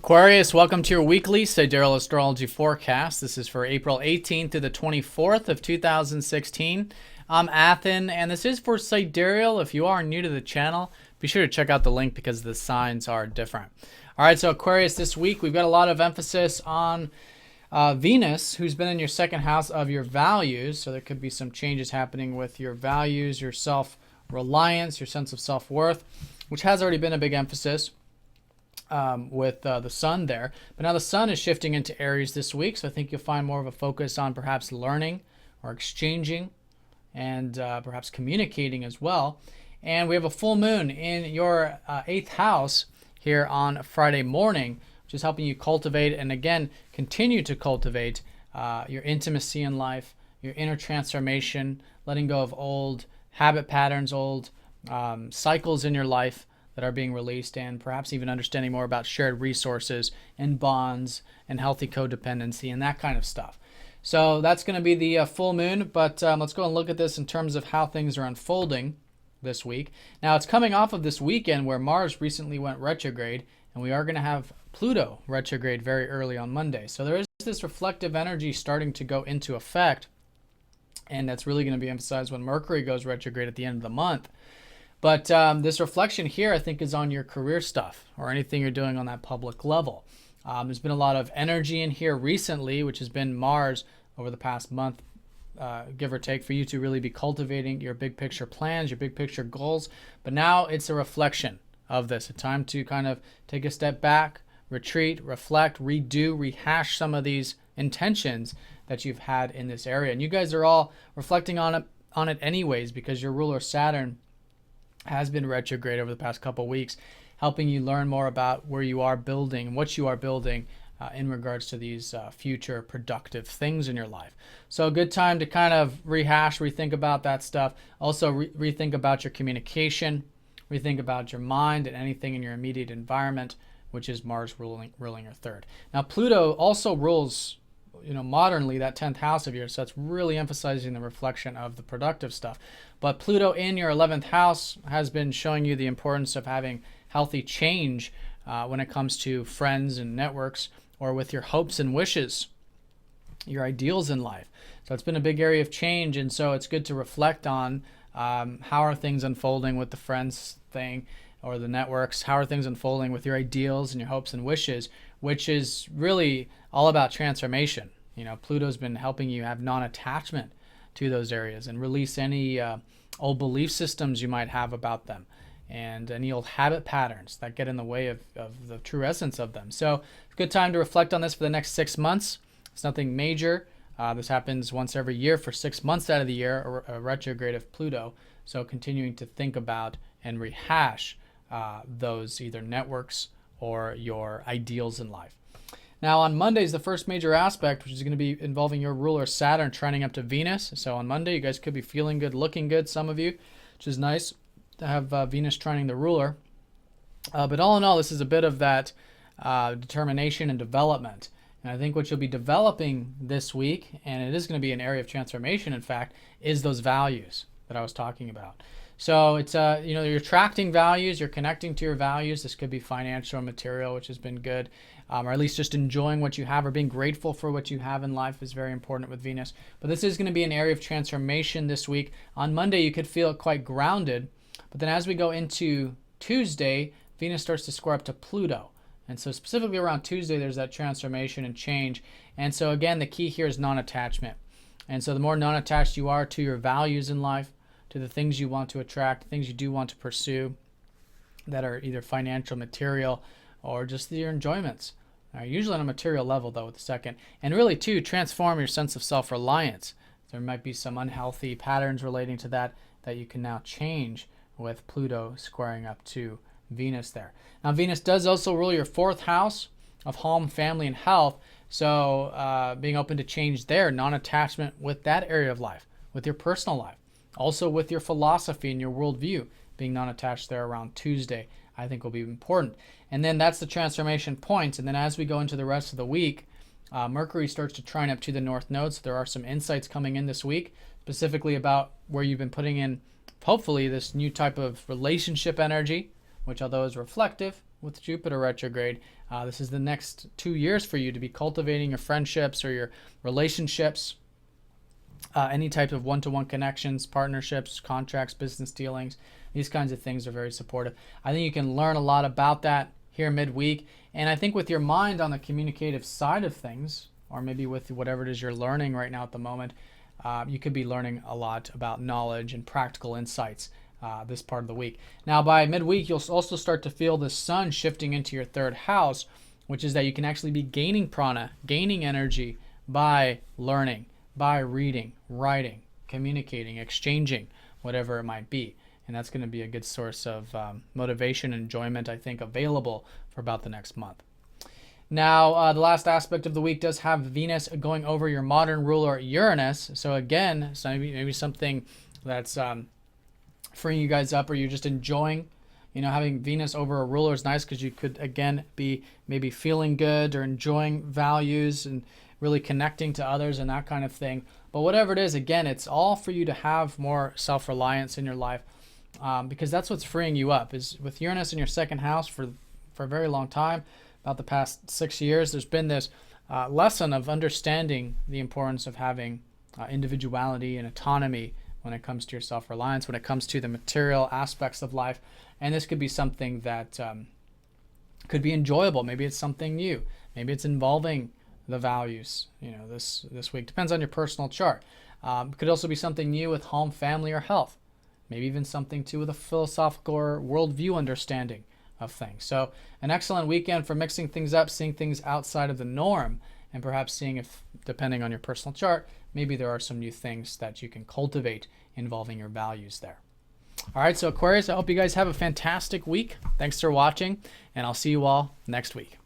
Aquarius, welcome to your weekly Sidereal Astrology forecast. This is for April 18th to the 24th of 2016. I'm Athen, and this is for Sidereal. If you are new to the channel, be sure to check out the link because the signs are different. All right, so Aquarius, this week we've got a lot of emphasis on Venus, who's been in your second house of your values. So there could be some changes happening with your values, your self-reliance, your sense of self-worth, which has already been a big emphasis with the sun there. But now the sun is shifting into Aries this week, so I think you'll find more of a focus on perhaps learning or exchanging and perhaps communicating as well. And we have a full moon in your 8th house here on Friday morning, which is helping you cultivate and again continue to cultivate your intimacy in life, your inner transformation, letting go of old habit patterns, old cycles in your life that are being released, and perhaps even understanding more about shared resources and bonds and healthy codependency and that kind of stuff. So that's going to be the full moon, but let's go and look at this in terms of how things are unfolding this week. Now it's coming off of this weekend where Mars recently went retrograde, and we are going to have Pluto retrograde very early on Monday. So there is this reflective energy starting to go into effect, and that's really going to be emphasized when Mercury goes retrograde at the end of the month. But this reflection here, I think, is on your career stuff or anything you're doing on that public level. There's been a lot of energy in here recently, which has been Mars over the past month, give or take, for you to really be cultivating your big picture plans, your big picture goals. But now it's a reflection of this, a time to kind of take a step back, retreat, reflect, redo, rehash some of these intentions that you've had in this area. And you guys are all reflecting on it anyways, because your ruler Saturn has been retrograde over the past couple of weeks, helping you learn more about where you are building and what you are building in regards to these future productive things in your life. So a good time to kind of rehash, rethink about that stuff. Also rethink about your communication, rethink about your mind and anything in your immediate environment, which is Mars ruling your third. Now Pluto also rules, modernly that 10th house of yours, so it's really emphasizing the reflection of the productive stuff. But Pluto in your 11th house has been showing you the importance of having healthy change when it comes to friends and networks, or with your hopes and wishes, your ideals in life. So it's been a big area of change, and so it's good to reflect on how are things unfolding with the friends thing or the networks, how are things unfolding with your ideals and your hopes and wishes, which is really all about transformation. Pluto's been helping you have non-attachment to those areas and release any old belief systems you might have about them and any old habit patterns that get in the way of the true essence of them. So it's a good time to reflect on this for the next 6 months. It's nothing major. This happens once every year for 6 months out of the year, a retrograde of Pluto. So continuing to think about and rehash those either networks or your ideals in life. Now on Monday is the first major aspect, which is going to be involving your ruler Saturn trining up to Venus. So on Monday, you guys could be feeling good, looking good, some of you, which is nice to have Venus trining the ruler. But all in all, this is a bit of that determination and development. And I think what you'll be developing this week, and it is going to be an area of transformation, in fact, is those values that I was talking about. So it's, you're attracting values, you're connecting to your values. This could be financial or material, which has been good, or at least just enjoying what you have or being grateful for what you have in life is very important with Venus. But this is going to be an area of transformation this week. On Monday, you could feel quite grounded, but then as we go into Tuesday, Venus starts to square up to Pluto. And so specifically around Tuesday, there's that transformation and change. And so again, the key here is non-attachment. And so the more non-attached you are to your values in life, to the things you want to attract, things you do want to pursue that are either financial, material, or just your enjoyments. Usually on a material level, though, with the second. And really, too, transform your sense of self-reliance. There might be some unhealthy patterns relating to that you can now change with Pluto squaring up to Venus there. Now, Venus does also rule your 4th house of home, family, and health. So being open to change there, non-attachment with that area of life, with your personal life. Also with your philosophy and your worldview, being non-attached there around Tuesday, I think will be important. And then that's the transformation points. And then as we go into the rest of the week, Mercury starts to trine up to the North Node. So there are some insights coming in this week, specifically about where you've been putting in, hopefully, this new type of relationship energy, which although is reflective with Jupiter retrograde, This is the next 2 years for you to be cultivating your friendships or your relationships, any type of one-to-one connections, partnerships, contracts, business dealings. These kinds of things are very supportive. I think you can learn a lot about that here midweek. And I think with your mind on the communicative side of things, or maybe with whatever it is you're learning right now at the moment, you could be learning a lot about knowledge and practical insights this part of the week. Now, by midweek, you'll also start to feel the sun shifting into your third house, which is that you can actually be gaining prana, gaining energy by learning, by reading, writing, communicating, exchanging, whatever it might be. And that's going to be a good source of motivation and enjoyment, I think, available for about the next month. Now, the last aspect of the week does have Venus going over your modern ruler Uranus. So again, so maybe something that's freeing you guys up, or you're just enjoying, having Venus over a ruler is nice because you could, again, be maybe feeling good or enjoying values and really connecting to others and that kind of thing. But whatever it is, again, it's all for you to have more self-reliance in your life, because that's what's freeing you up. Is with Uranus in your second house for a very long time, about the past 6 years, there's been this lesson of understanding the importance of having individuality and autonomy when it comes to your self-reliance, when it comes to the material aspects of life. And this could be something that could be enjoyable. Maybe it's something new. Maybe it's involving the values, this week. Depends on your personal chart. Could also be something new with home, family, or health. Maybe even something too with a philosophical or worldview understanding of things. So an excellent weekend for mixing things up, seeing things outside of the norm, and perhaps seeing if, depending on your personal chart, maybe there are some new things that you can cultivate involving your values there. All right, so Aquarius, I hope you guys have a fantastic week. Thanks for watching, and I'll see you all next week.